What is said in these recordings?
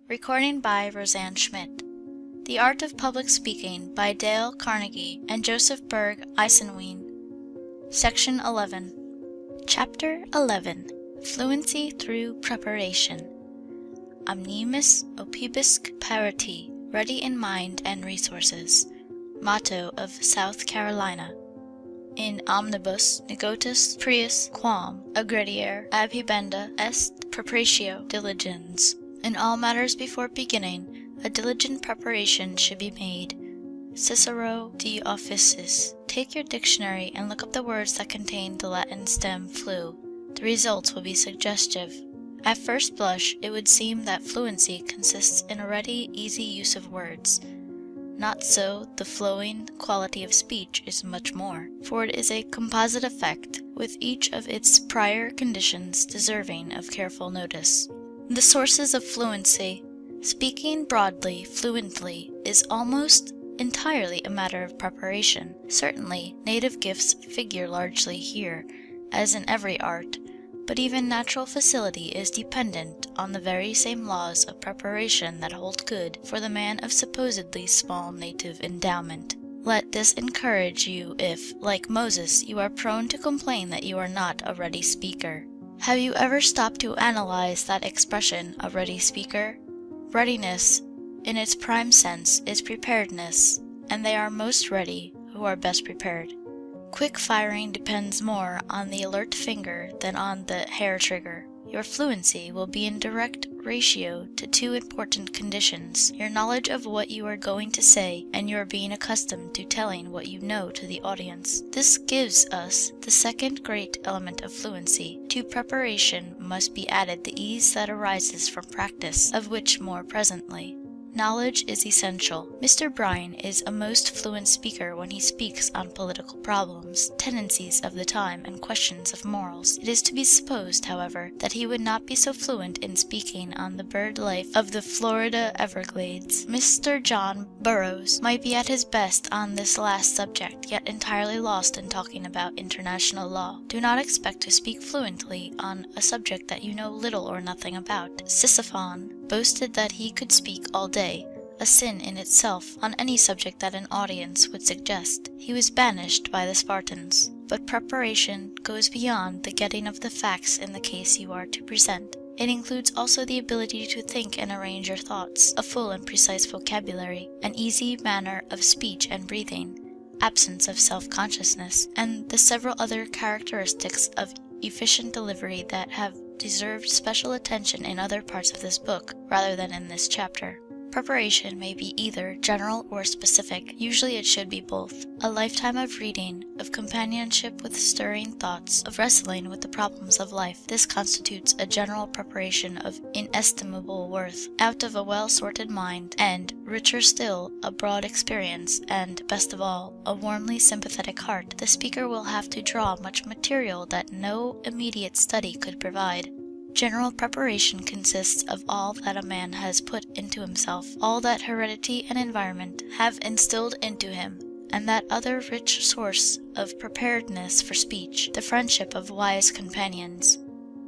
Recording by Roseanne Schmidt. The Art of Public Speaking by Dale Carnegie and Joseph Berg Esenwein. Section 11. Chapter 11. Fluency Through Preparation. Omnimus opibusque parati, ready in mind and resources. Motto of South Carolina. In omnibus negotiis prius quam aggrediare abhibenda est preparatio diligens. In all matters before beginning, a diligent preparation should be made. Cicero de Officis. Take your dictionary and look up the words that contain the Latin stem flu. The results will be suggestive. At first blush, it would seem that fluency consists in a ready, easy use of words. Not so, the flowing quality of speech is much more, for it is a composite effect, with each of its prior conditions deserving of careful notice. The sources of fluency. Speaking broadly, fluently, is almost entirely a matter of preparation. Certainly, native gifts figure largely here, as in every art, but even natural facility is dependent on the very same laws of preparation that hold good for the man of supposedly small native endowment. Let this encourage you if, like Moses, you are prone to complain that you are not a ready speaker. Have you ever stopped to analyze that expression, a ready speaker? Readiness, in its prime sense, is preparedness, and they are most ready who are best prepared. Quick firing depends more on the alert finger than on the hair trigger. Your fluency will be in direct ratio to two important conditions: your knowledge of what you are going to say, and your being accustomed to telling what you know to the audience. This gives us the second great element of fluency. To preparation must be added the ease that arises from practice, of which more presently. Knowledge is essential. Mr. Bryan is a most fluent speaker when he speaks on political problems, tendencies of the time, and questions of morals. It is to be supposed, however, that he would not be so fluent in speaking on the bird life of the Florida Everglades. Mr. John Burroughs might be at his best on this last subject, yet entirely lost in talking about international law. Do not expect to speak fluently on a subject that you know little or nothing about. Sisyphon boasted that he could speak all day, a sin in itself, on any subject that an audience would suggest. He was banished by the Spartans. But preparation goes beyond the getting of the facts in the case you are to present. It includes also the ability to think and arrange your thoughts, a full and precise vocabulary, an easy manner of speech and breathing, absence of self-consciousness, and the several other characteristics of efficient delivery that have deserved special attention in other parts of this book rather than in this chapter. Preparation may be either general or specific. Usually it should be both. A lifetime of reading, of companionship with stirring thoughts, of wrestling with the problems of life. This constitutes a general preparation of inestimable worth. Out of a well-sorted mind, and, richer still, a broad experience, and, best of all, a warmly sympathetic heart, the speaker will have to draw much material that no immediate study could provide. General preparation consists of all that a man has put into himself, all that heredity and environment have instilled into him, and that other rich source of preparedness for speech, the friendship of wise companions.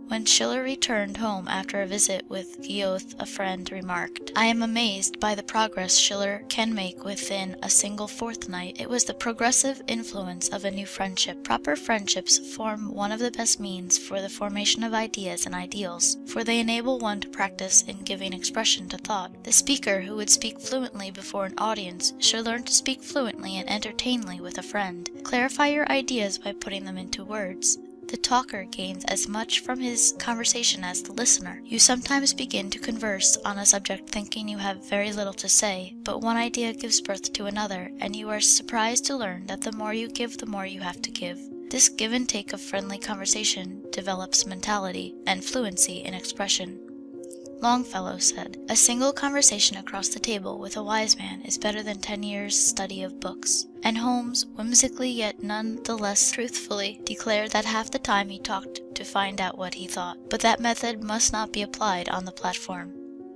When Schiller returned home after a visit with Goethe, a friend remarked, "I am amazed by the progress Schiller can make within a single fortnight." It was the progressive influence of a new friendship. Proper friendships form one of the best means for the formation of ideas and ideals, for they enable one to practice in giving expression to thought. The speaker who would speak fluently before an audience should learn to speak fluently and entertainingly with a friend. Clarify your ideas by putting them into words. The talker gains as much from his conversation as the listener. You sometimes begin to converse on a subject thinking you have very little to say, but one idea gives birth to another, and you are surprised to learn that the more you give, the more you have to give. This give and take of friendly conversation develops mentality and fluency in expression. Longfellow said, "A single conversation across the table with a wise man is better than 10 years' study of books." And Holmes, whimsically yet none the less truthfully, declared that half the time he talked to find out what he thought. But that method must not be applied on the platform.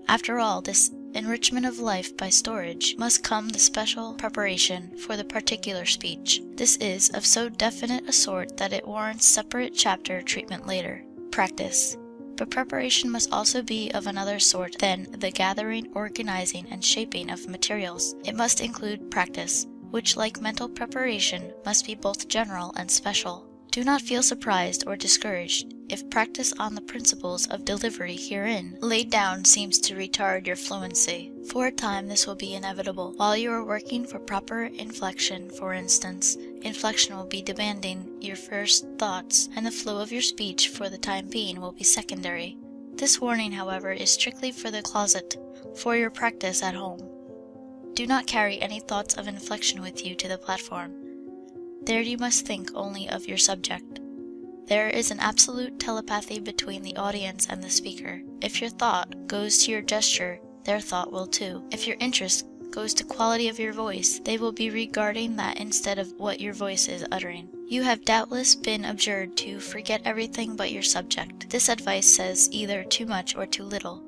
After all this enrichment of life by storage must come the special preparation for the particular speech. This is of so definite a sort that it warrants separate chapter treatment later. Practice. But preparation must also be of another sort than the gathering, organizing, and shaping of materials. It must include practice, which, like mental preparation, must be both general and special. Do not feel surprised or discouraged if practice on the principles of delivery herein laid down seems to retard your fluency. For a time this will be inevitable. While you are working for proper inflection, for instance, inflection will be demanding your first thoughts, and the flow of your speech for the time being will be secondary. This warning, however, is strictly for the closet, for your practice at home. Do not carry any thoughts of inflection with you to the platform. There you must think only of your subject. There is an absolute telepathy between the audience and the speaker. If your thought goes to your gesture, their thought will too. If your interest goes to quality of your voice, they will be regarding that instead of what your voice is uttering. You have doubtless been adjured to forget everything but your subject. This advice says either too much or too little.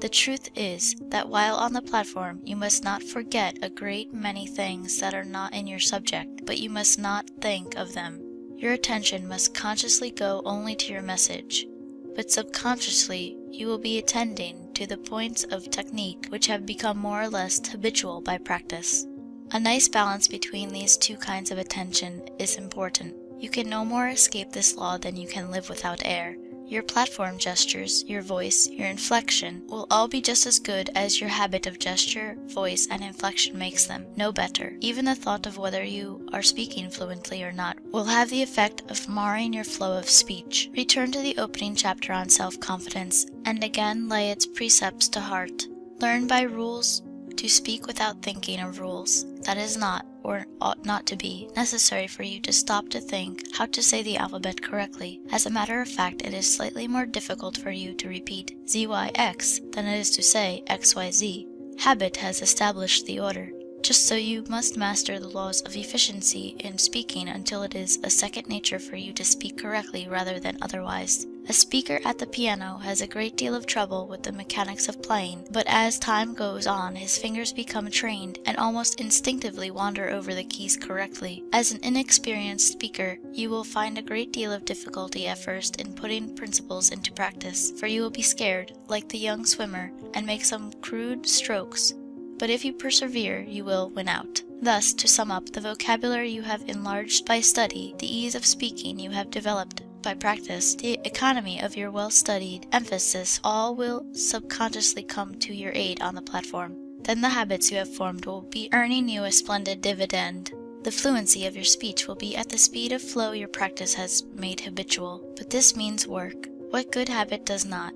The truth is that while on the platform, you must not forget a great many things that are not in your subject, but you must not think of them. Your attention must consciously go only to your message, but subconsciously you will be attending to the points of technique which have become more or less habitual by practice. A nice balance between these two kinds of attention is important. You can no more escape this law than you can live without air. Your platform gestures, your voice, your inflection will all be just as good as your habit of gesture, voice, and inflection makes them, no better. Even the thought of whether you are speaking fluently or not will have the effect of marring your flow of speech. Return to the opening chapter on self-confidence, and again lay its precepts to heart. Learn by rules to speak without thinking of rules. That is not, or ought not to be, necessary for you to stop to think how to say the alphabet correctly. As a matter of fact, it is slightly more difficult for you to repeat ZYX than it is to say XYZ. Habit has established the order. Just so you must master the laws of efficiency in speaking until it is a second nature for you to speak correctly rather than otherwise. A speaker at the piano has a great deal of trouble with the mechanics of playing, but as time goes on his fingers become trained and almost instinctively wander over the keys correctly. As an inexperienced speaker, you will find a great deal of difficulty at first in putting principles into practice, for you will be scared, like the young swimmer, and make some crude strokes. But if you persevere, you will win out. Thus, to sum up, the vocabulary you have enlarged by study, the ease of speaking you have developed by practice, the economy of your well-studied emphasis, all will subconsciously come to your aid on the platform. Then the habits you have formed will be earning you a splendid dividend. The fluency of your speech will be at the speed of flow your practice has made habitual. But this means work. What good habit does not?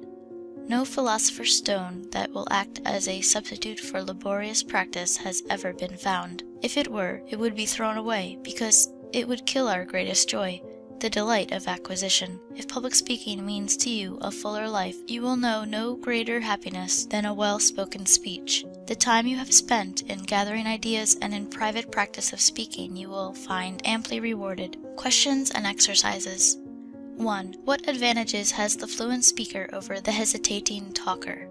No philosopher's stone that will act as a substitute for laborious practice has ever been found. If it were, it would be thrown away, because it would kill our greatest joy, the delight of acquisition. If public speaking means to you a fuller life, you will know no greater happiness than a well-spoken speech. The time you have spent in gathering ideas and in private practice of speaking you will find amply rewarded. Questions and exercises. 1. What advantages has the fluent speaker over the hesitating talker?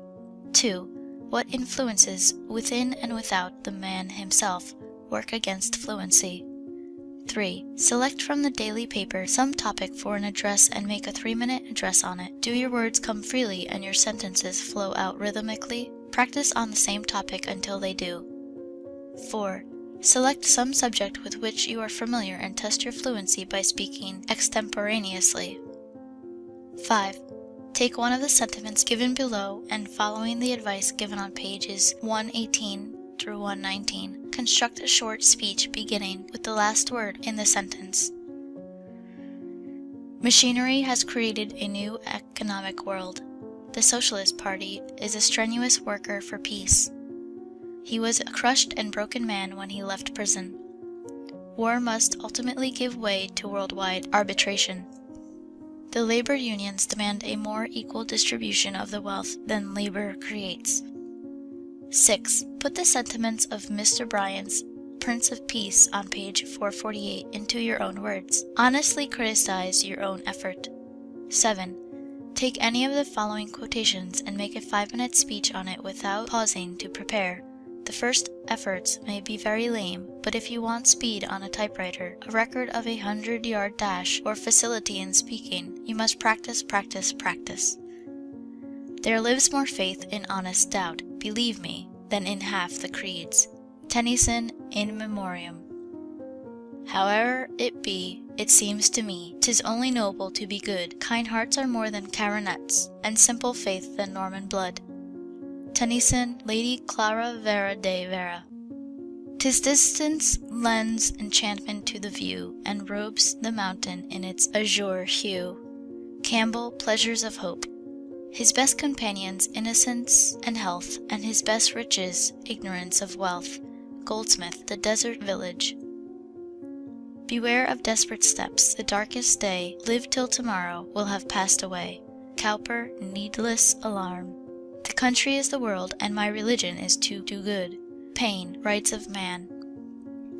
2. What influences within and without the man himself work against fluency? 3. Select from the daily paper some topic for an address and make a 3-minute address on it. Do your words come freely and your sentences flow out rhythmically? Practice on the same topic until they do. 4. Select some subject with which you are familiar and test your fluency by speaking extemporaneously. 5. Take one of the sentiments given below and, following the advice given on pages 118 through 119, construct a short speech beginning with the last word in the sentence. Machinery has created a new economic world. The Socialist Party is a strenuous worker for peace. He was a crushed and broken man when he left prison. War must ultimately give way to worldwide arbitration. The labor unions demand a more equal distribution of the wealth than labor creates. 6. Put the sentiments of Mr. Bryan's Prince of Peace on page 448 into your own words. Honestly criticize your own effort. 7. Take any of the following quotations and make a 5-minute speech on it without pausing to prepare. The first efforts may be very lame, but if you want speed on a typewriter, a record of a 100-yard dash, or facility in speaking, you must practice, practice, practice. There lives more faith in honest doubt, believe me, than in half the creeds. Tennyson, In Memoriam. Howe'er it be, it seems to me, 'tis only noble to be good. Kind hearts are more than coronets, and simple faith than Norman blood. Tennyson, Lady Clara Vere de Vera. 'Tis distance lends enchantment to the view, and robes the mountain in its azure hue. Campbell, Pleasures of Hope. His best companions, innocence and health, and his best riches, ignorance of wealth. Goldsmith, The Desert Village. Beware of desperate steps, the darkest day, live till tomorrow, will have passed away. Cowper, Needless Alarm. The country is the world, and my religion is to do good. Paine, Rights of Man.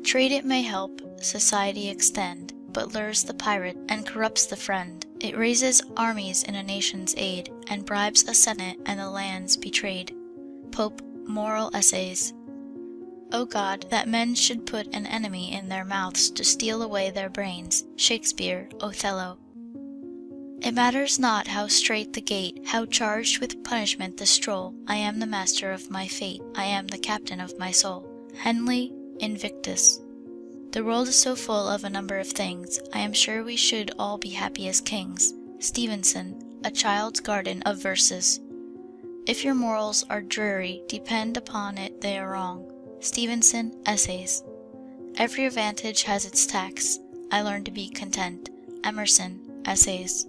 Trade it may help society extend, but lures the pirate and corrupts the friend. It raises armies in a nation's aid, and bribes a senate and the lands betrayed. Pope, Moral Essays. O God, that men should put an enemy in their mouths to steal away their brains. Shakespeare, Othello. It matters not how strait the gate, how charged with punishment the stroll. I am the master of my fate, I am the captain of my soul. Henley, Invictus. The world is so full of a number of things, I am sure we should all be happy as kings. Stevenson, A Child's Garden of Verses. If your morals are dreary, depend upon it they are wrong. Stevenson, Essays. Every advantage has its tax, I learn to be content. Emerson, Essays.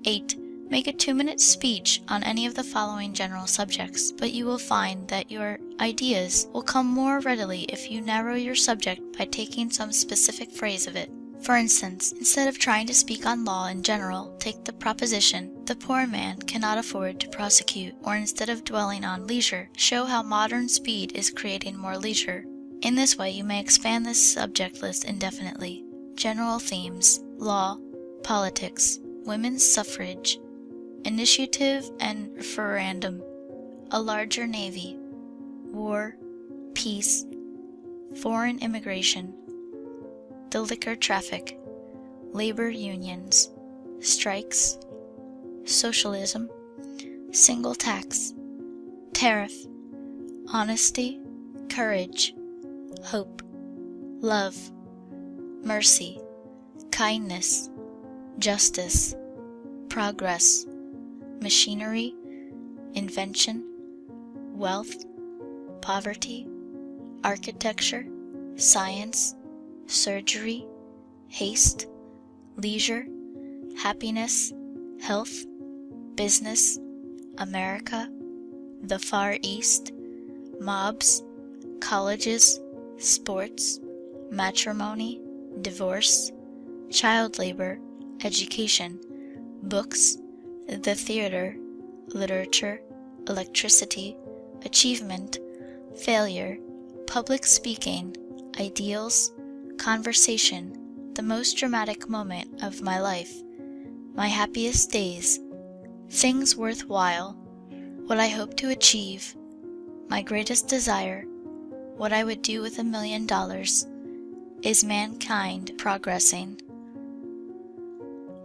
8. Make a 2-minute speech on any of the following general subjects, but you will find that your ideas will come more readily if you narrow your subject by taking some specific phrase of it. For instance, instead of trying to speak on law in general, take the proposition, the poor man cannot afford to prosecute, or instead of dwelling on leisure, show how modern speed is creating more leisure. In this way you may expand this subject list indefinitely. General themes: law, politics, women's suffrage, initiative and referendum, a larger navy, war, peace, foreign immigration, the liquor traffic, labor unions, strikes, socialism, single tax, tariff, honesty, courage, hope, love, mercy, kindness, justice, progress, machinery, invention, wealth, poverty, architecture, science, surgery, haste, leisure, happiness, health, business, America, the Far East, mobs, colleges, sports, matrimony, divorce, child labor, education, books, the theater, literature, electricity, achievement, failure, public speaking, ideals, conversation, the most dramatic moment of my life, my happiest days, things worthwhile, what I hope to achieve, my greatest desire, what I would do with $1 million, is mankind progressing,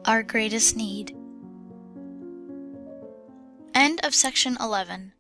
our greatest need. End of section 11.